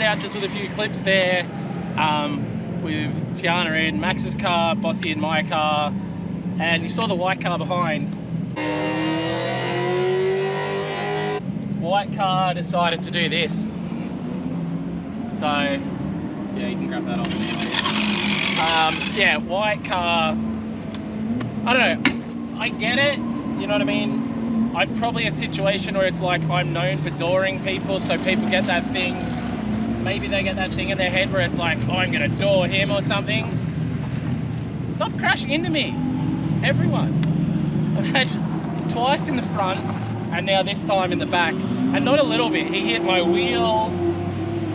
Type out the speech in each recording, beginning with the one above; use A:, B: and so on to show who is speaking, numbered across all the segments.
A: started out just with a few clips there with Tiana in Max's car, Bossy in my car, and you saw the white car behind. White car decided to do this. So, yeah, you can grab that off now. Yeah, white car, I don't know, I get it, you know what I mean? I'm probably a situation where it's like I'm known for dooring people, so people get that thing, maybe they get that thing in their head where it's like, oh, I'm gonna door him or something. Stop crashing into me, everyone. I've had twice in the front and now this time in the back, and not a little bit. He hit my wheel,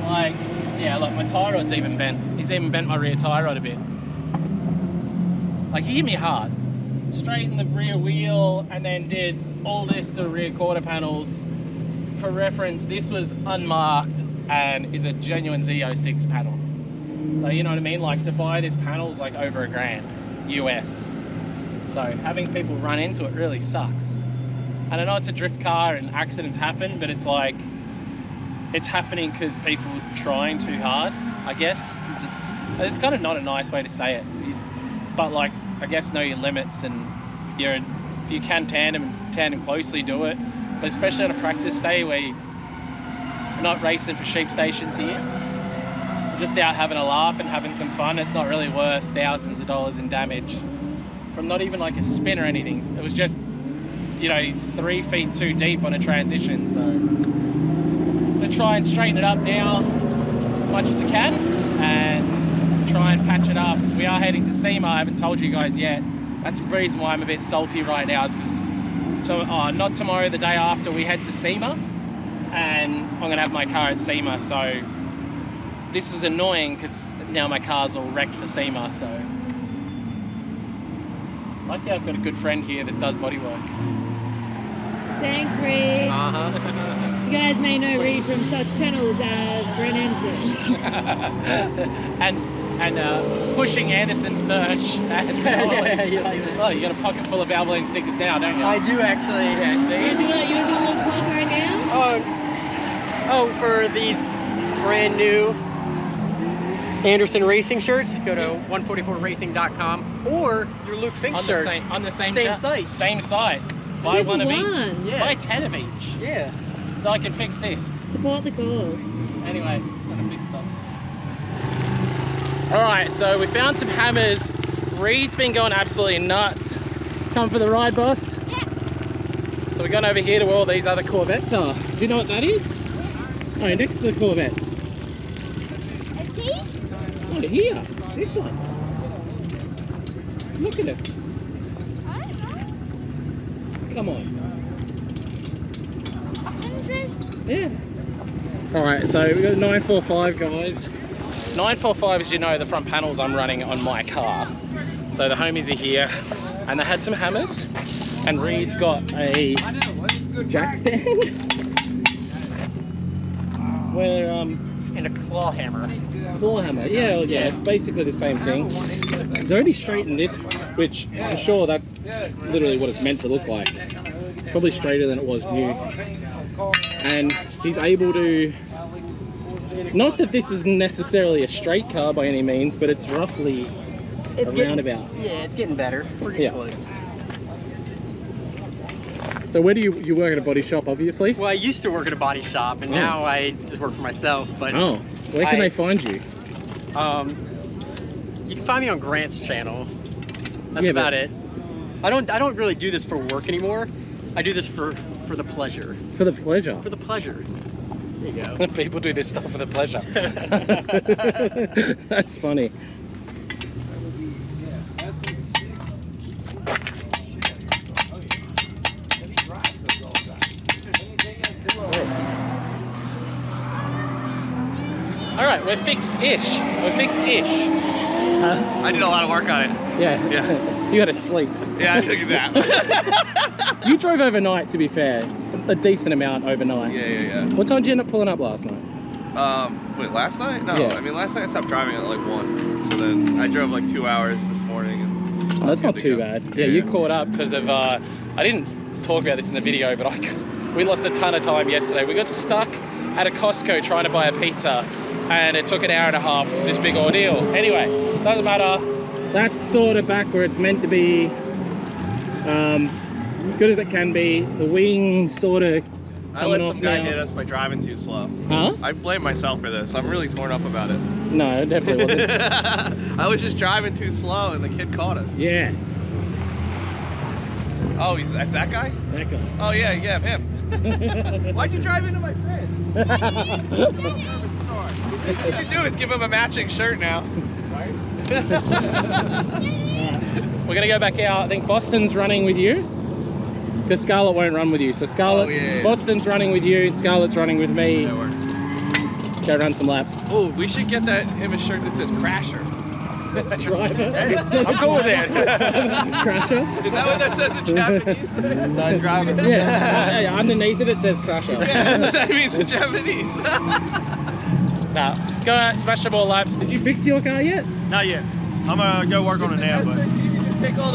A: like, yeah, look, my tie rod's even bent. He's even bent my rear tie rod a bit. Like, he hit me hard. Straight in the rear wheel, and then did all this to rear quarter panels. For reference, this was unmarked and is a genuine Z06 panel. So, you know what I mean? Like, to buy this panel is like over $1,000 US. So having people run into it really sucks. And I know it's a drift car and accidents happen, but it's like, it's happening because people are trying too hard, I guess. It's kind of not a nice way to say it. But like, I guess know your limits, and if you can tandem closely, do it. But especially on a practice day where you're not racing for sheep stations here, you're just out having a laugh and having some fun. It's not really worth thousands of dollars in damage from not even like a spin or anything. It was just, you know, 3 feet too deep on a transition. So I'm gonna try and straighten it up now as much as I can and try and patch it up. We are heading to SEMA. I haven't told you guys yet. That's the reason why I'm a bit salty right now, is because not tomorrow, the day after, we head to SEMA, and I'm gonna have my car at SEMA. So this is annoying because now my car's all wrecked for SEMA. So luckily I've got a good friend here that does bodywork.
B: Thanks, Reed. You guys may know Reed from such channels as Brent Anderson.
A: and Pushing Anderson's merch. And,
C: yeah, you like that.
A: Oh, you got a pocket full of Valvoline stickers now, don't you?
C: I do actually.
A: Yeah, see?
B: You want to do a little plug right now?
C: Oh, for these brand new Anderson Racing shirts, go to 144racing.com, or your Luke Fink shirts
A: on the same
C: site.
A: Same site. Buy one of each.
C: Yeah.
A: Buy 10 of each.
C: Yeah.
A: So I can fix this.
B: Support the cause.
A: Anyway, I'm gonna fix stuff. Alright, so we found some hammers. Reed's been going absolutely nuts. Come for the ride, boss? Yeah. So we're going over here to where all these other Corvettes are. Do you know what that is? Oh, next to the Corvettes.
D: Is he?
A: Oh, here. This one. Look at it.
D: I don't know.
A: Come on.
D: 100?
A: Yeah. Alright, so we got 945, guys. 945, as you know, the front panels I'm running on my car. So the homies are here, and they had some hammers, and Reed's got a jack stand. Where
C: And a claw hammer.
A: Claw hammer, yeah, it's basically the same thing. He's already straightened this, which I'm sure that's literally what it's meant to look like. Probably straighter than it was new. And he's able to, not that this is necessarily a straight car by any means, but it's roughly a roundabout.
C: Yeah, it's getting better. We're getting close.
A: So where do you work at a body shop, obviously?
C: Well, I used to work at a body shop, and now I just work for myself. But
A: where can they find you?
C: You can find me on Grant's channel. That's about it. I don't really do this for work anymore. I do this for the pleasure.
A: For the pleasure?
C: For the pleasure. There you go.
A: People do this stuff for the pleasure. That's funny. Alright, we're fixed-ish. We're fixed-ish.
E: I did a lot of work on it.
A: Yeah.
E: Yeah.
A: You had to sleep.
E: Yeah, I took a nap.
A: You drove overnight, to be fair. A decent amount overnight.
E: Yeah.
A: What time did you end up pulling up last night?
E: Wait, last night? No,
A: Yeah.
E: I mean, last night I stopped driving at like 1. So then I drove like 2 hours this morning. And
A: Oh, that's not too bad. Yeah, you caught up because of, I didn't talk about this in the video, but we lost a ton of time yesterday. We got stuck at a Costco trying to buy a pizza, and it took an hour and a half. It was this big ordeal. Anyway, doesn't matter. That's sort of back where it's meant to be. Good as it can be. The wing sort of
E: I let
A: coming
E: some
A: off
E: guy
A: now.
E: hit us by driving too slow.
A: Huh?
E: I blame myself for this. I'm really torn up about it.
A: No, it definitely wasn't.
E: I was just driving too slow and the kid caught us.
A: Yeah,
E: Oh, that's that guy?
A: that guy.
E: Oh yeah, him. Why'd you drive into my friend? Sorry. What you do is give him a matching shirt now.
A: We're gonna go back out. I think Boston's running with you, because Scarlett won't run with you. So Scarlett,
E: Oh, yeah.
A: Boston's running with you, Scarlett's running with me.
E: That worked.
A: Go run some laps.
E: Oh, we should get him a shirt that says Crasher.
A: Driver.
E: I'm cool with that.
A: Crasher.
E: Is that what that says in Japanese? Non-driver.
A: Yeah, underneath it says Crasher.
E: Yeah, that means in Japanese.
A: Now, go out, smash some more laps. Did you fix your car yet?
E: Not yet. I'm gonna go work on it now, but you take all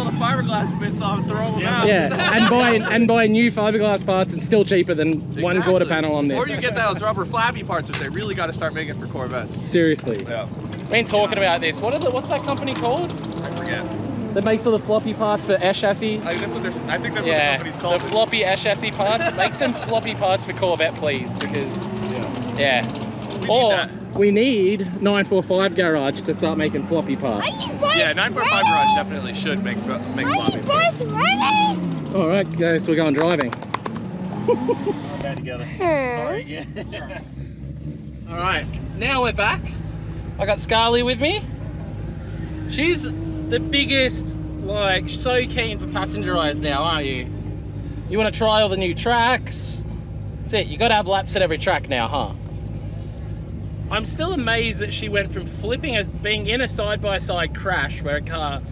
E: the fiberglass bits off and throw them out.
A: Yeah, and buy new fiberglass parts, and still cheaper than one quarter panel on this.
E: Or you get those rubber flappy parts, which they really got to start making for Corvettes.
A: Seriously.
E: Yeah.
A: Been talking about this. What's that company called?
E: I forget.
A: That makes all the floppy parts for air chassis?
E: I think that's what the company's
A: The
E: called.
A: floppy air chassis parts. Make some floppy parts for Corvette, please, because yeah. We need 945 garage to start making floppy parts.
E: Yeah, 945 garage definitely should make floppy parts.
A: All right, guys, we're going driving.
E: Okay, together. Sorry again.
A: All right, now we're back. I got Scarly with me. She's the biggest, like, so keen for passenger eyes now, aren't you? You want to try all the new tracks? That's it, you got to have laps at every track now, huh? I'm still amazed that she went from flipping as being in a side-by-side crash where a car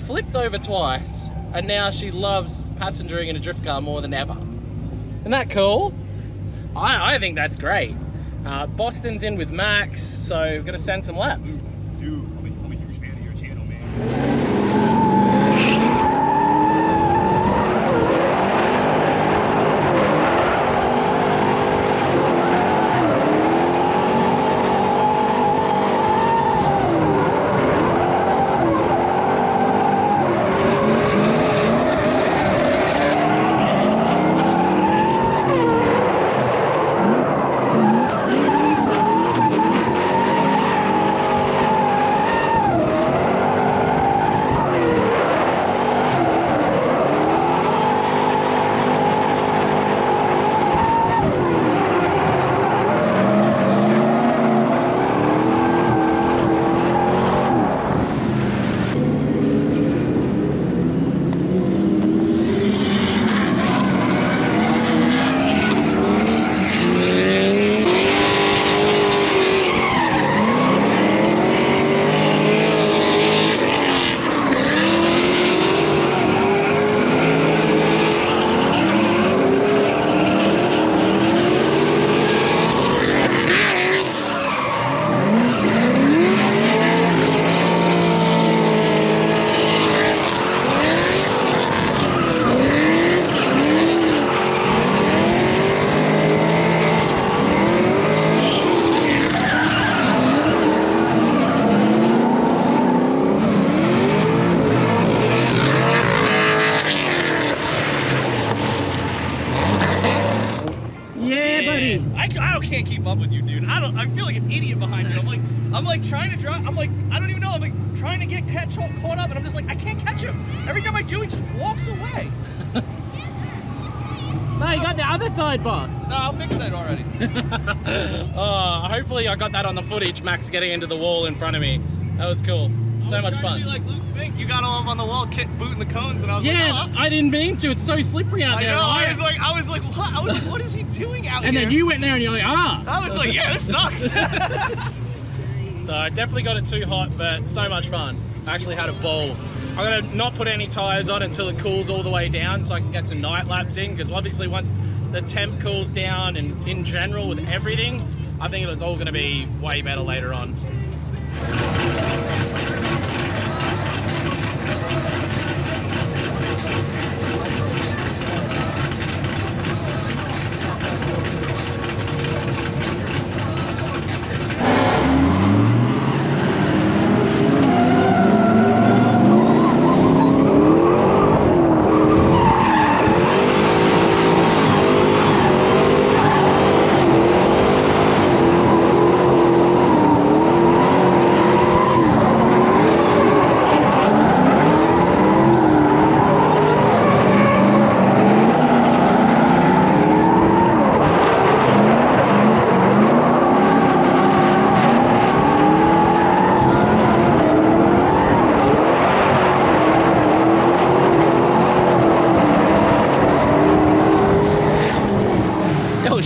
A: flipped over twice, and now she loves passengering in a drift car more than ever. Isn't that cool? I think that's great. Boston's in with Max, so we're gonna send some laps.
F: Dude, I'm a huge fan of your channel, man.
E: I can't keep up with you, dude. I feel like an idiot behind you. I'm like trying to drive. I'm like, I don't even know. I'm like trying to get caught up, and I'm just like, I can't catch him. Every time I do, he just walks away.
A: No, you got the other side, boss.
E: No, I'll fix that already.
A: Hopefully I got that on the footage, Max getting into the wall in front of me. That was cool. So much fun.
E: Be like Luke Fink. You got all up on the wall, booting the cones, and I was like, oh.
A: I didn't mean to. It's so slippery out there.
E: I know.
A: Right?
E: I was like, what? I was like, what is he doing out
A: and
E: here?
A: then you went there and you're like, ah.
E: I was like, yeah, this sucks.
A: So I definitely got it too hot, but so much fun. I actually had a ball. I'm gonna not put any tires on until it cools all the way down, so I can get some night laps in. Because obviously, once the temp cools down, and in general with everything, I think it's all gonna be way better later on.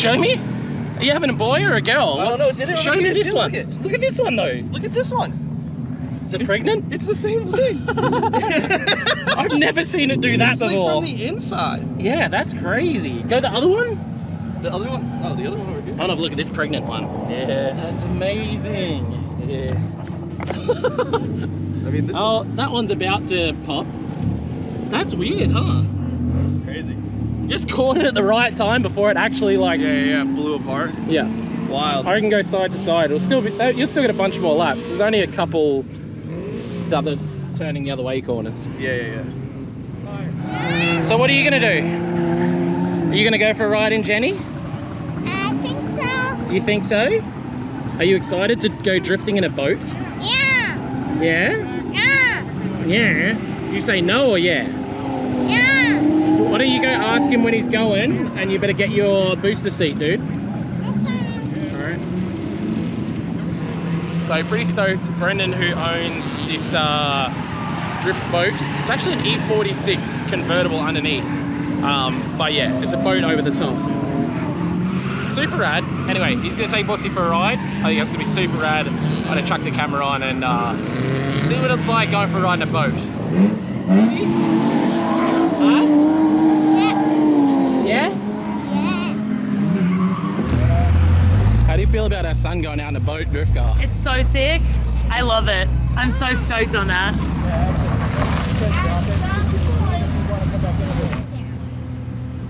A: Show me. Are you having a boy or a girl?
E: I don't know. Did it?
A: Show me this one.
E: Look
A: Look at this one though.
E: Look at this one.
A: Is it pregnant?
E: It's the same thing.
A: I've never seen it do that
E: It's like
A: before.
E: from the inside.
A: Yeah, that's crazy. Go the other one.
E: The other one? Oh, the other one over here.
A: Oh no, look at this pregnant one.
E: Yeah.
A: That's amazing.
E: Yeah. I mean, this
A: Oh, that one's about to pop. That's weird, huh?
E: is crazy.
A: Just caught it at the right time before it actually like.
E: Yeah, blew apart.
A: Yeah.
E: Wild.
A: I can go side to side. It'll still be. You'll still get a bunch more laps. There's only a couple. The other turning the other way corners.
E: Yeah.
A: So what are you gonna do? Are you gonna go for a ride in Jenny?
D: I think so.
A: You think so? Are you excited to go drifting in a boat?
D: Yeah.
A: Yeah?
D: Yeah.
A: Yeah? You say no or yeah?
D: Yeah.
A: Why don't you go ask him when he's going, and you better get your booster seat, dude. Alright. So pretty stoked. Brendan, who owns this drift boat, it's actually an E46 convertible underneath. But yeah, it's a boat over the top. Super rad. Anyway, he's gonna take Bossy for a ride. I think that's gonna be super rad. I'm gonna chuck the camera on and see what it's like going for a ride in a boat. Huh?
D: Yeah.
A: Yeah?
D: Yeah.
A: How do you feel about our son going out in a boat drift car?
B: It's so sick. I love it. I'm so stoked on that.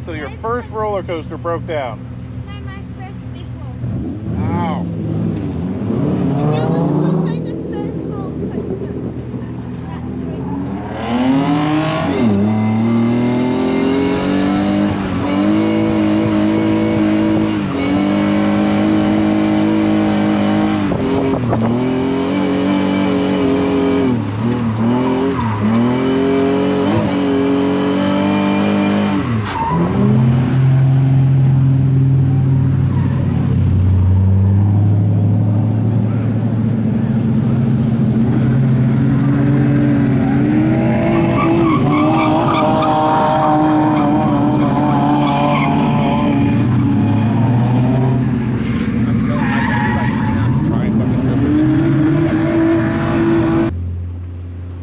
F: So your first roller coaster broke down.
D: No, my first big one.
F: Ow.
D: And that was also the first roller coaster. That's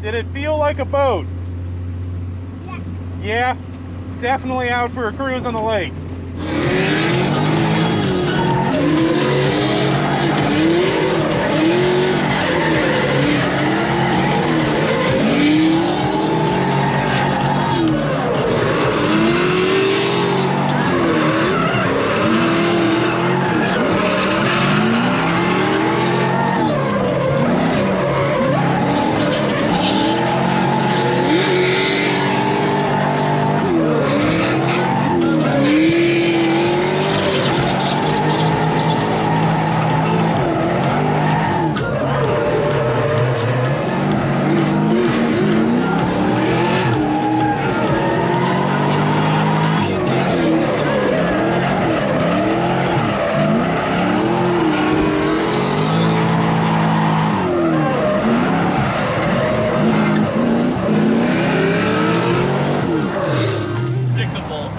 F: Did it feel like a boat?
D: Yeah.
F: Yeah. Definitely out for a cruise on the lake.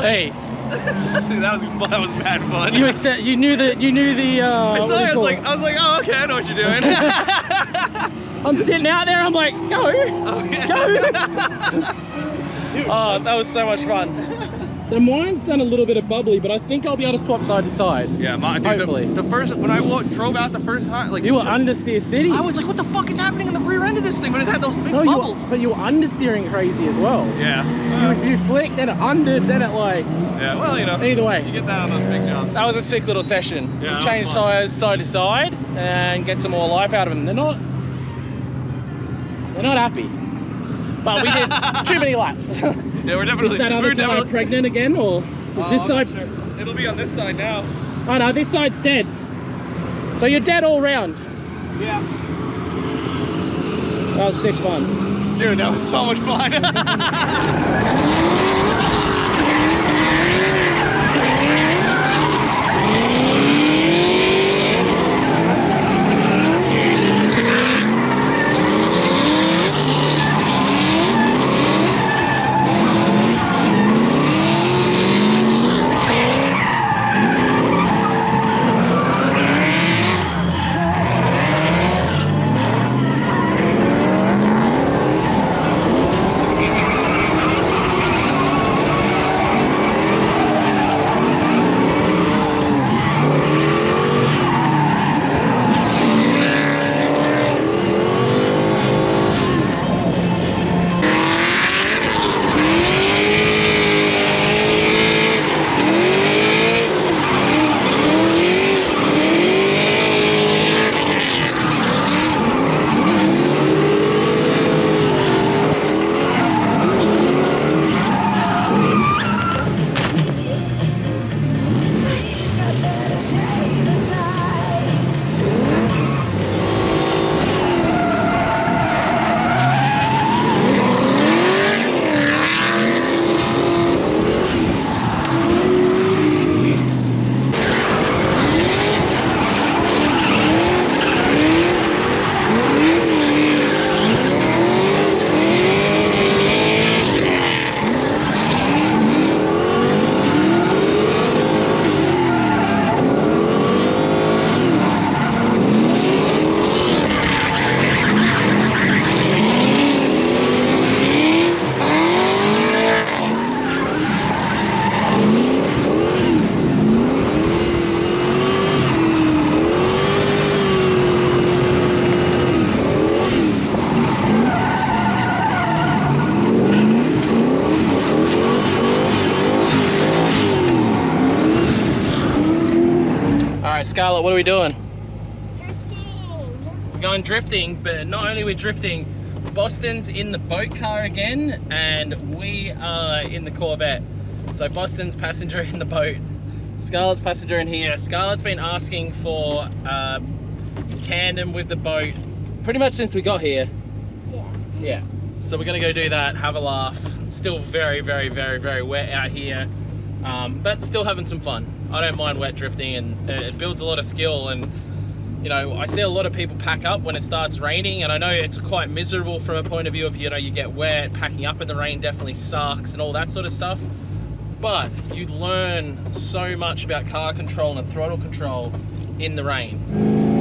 A: Hey,
E: that was mad fun.
A: you accept? You knew the.
E: I
A: what
E: saw
A: do you
E: it,
A: call
E: I was like, oh, okay, I know what you're doing.
A: I'm sitting out there. I'm like, go,
E: Okay.
A: go. Oh, that was so much fun. So mine's done a little bit of bubbly, but I think I'll be able to swap side to side.
E: Yeah, dude,
A: Hopefully.
E: the first, when I drove out the first time, like,
A: You were understeer city.
E: I was like, what the fuck is happening in the rear end of this thing? But it had those big
A: No,
E: bubbles.
A: but you were understeering crazy as well.
E: Yeah.
A: You flicked, then it undered, then it like.
E: Yeah, well, you know.
A: Either way.
E: You get that on those big jobs.
A: That was a sick little session.
E: Yeah, that was
A: Change
E: fun.
A: tyres side to side and get some more life out of them. They're not happy. But we did too many laps.
E: Yeah, we're definitely.
A: Is that other tire pregnant again, or is this
E: I'm not
A: side?
E: sure. It'll be on this side now.
A: Oh no, this side's dead. So you're dead all round.
E: Yeah.
A: That was sick fun.
E: Dude, that was so much fun.
A: Scarlett, what are we doing?
D: Drifting.
A: We're going drifting, but not only we're drifting, Boston's in the boat car again, and we are in the Corvette. So Boston's passenger in the boat, Scarlett's passenger in here. Scarlett's been asking for tandem with the boat pretty much since we got here.
D: Yeah.
A: Yeah. So we're gonna go do that, have a laugh. It's still very, very, very, very wet out here, but still having some fun. I don't mind wet drifting, and it builds a lot of skill. And you know, I see a lot of people pack up when it starts raining, and I know it's quite miserable from a point of view of, you know, you get wet, packing up in the rain definitely sucks and all that sort of stuff. But you learn so much about car control and throttle control in the rain.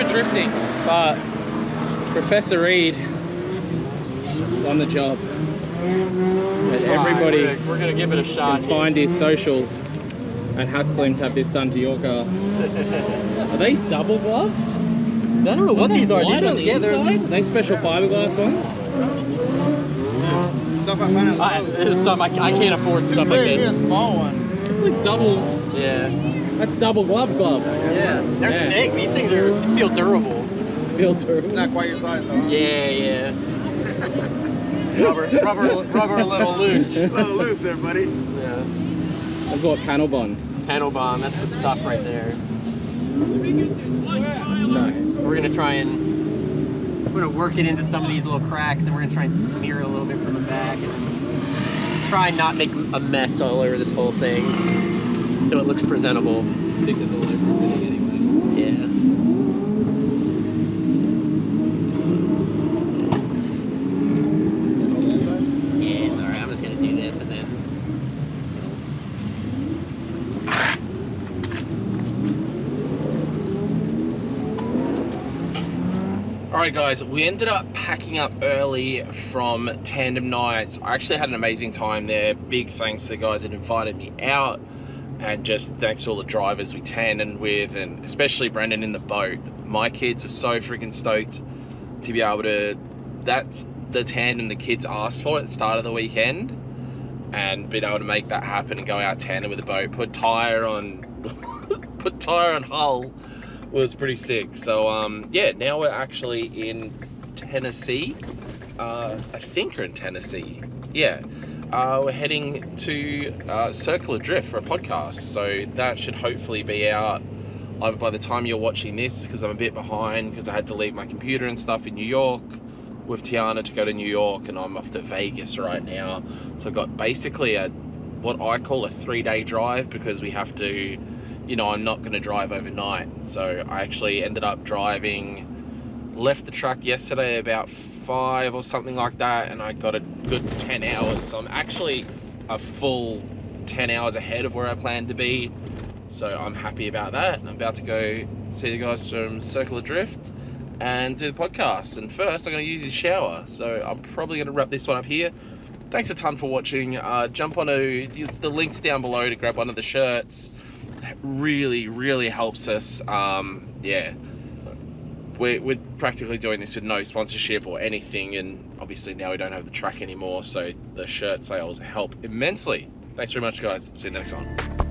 A: Drifting, but Professor Reed is on the job. And everybody
C: we're gonna give it a shot.
A: Can find his socials and hustle him to have this done to your car. Are they double gloves?
C: I don't know what these are. These
A: White
C: are
A: on the inside? Are they special fiberglass ones?
E: Stuff I find out.
C: This is some I can't afford stuff like this.
E: A small one.
A: It's like double.
C: Yeah.
A: That's double glove.
C: Yeah. They're thick. These things feel durable.
A: Feel durable.
E: Not quite your size though. Huh?
C: Yeah. rubber a little loose.
E: A little loose there, buddy.
C: Yeah.
A: That's what panel bond.
C: Panel bond. That's the stuff right there.
A: Nice.
C: We're gonna work it into some of these little cracks, and we're gonna try and smear it a little bit from the back, and try and not make a mess all over this whole thing, so it looks presentable.
A: Stickers all over everything anyway.
C: Yeah. Yeah, it's alright. I'm just gonna do this and then.
A: Alright guys, we ended up packing up early from Tandem Nights. I actually had an amazing time there. Big thanks to the guys that invited me out, and just thanks to all the drivers we tandem with, and especially Brendan in the boat. My kids were so freaking stoked to be able to, that's the tandem the kids asked for at the start of the weekend, and being able to make that happen and go out tandem with the boat, put tire on hull was pretty sick. So yeah, now we're actually in Tennessee. I think we're in Tennessee. Yeah. We're heading to Circular Drift for a podcast, so that should hopefully be out either by the time you're watching this, because I'm a bit behind because I had to leave my computer and stuff in New York with Tiana to go to New York, and I'm off to Vegas right now. So I've got basically what I call a 3-day drive, because we have to, you know, I'm not going to drive overnight. So I actually ended up left the truck yesterday about 5 or something like that, and I got a good 10 hours. So I'm actually a full 10 hours ahead of where I planned to be. So I'm happy about that. I'm about to go see the guys from Circular Drift and do the podcast. And first I'm going to use his shower. So I'm probably going to wrap this one up here. Thanks a ton for watching. Jump onto the links down below to grab one of the shirts. That really, really helps us. Yeah. We're practically doing this with no sponsorship or anything, and obviously now we don't have the track anymore, so the shirt sales help immensely. Thanks very much, guys. See you next time.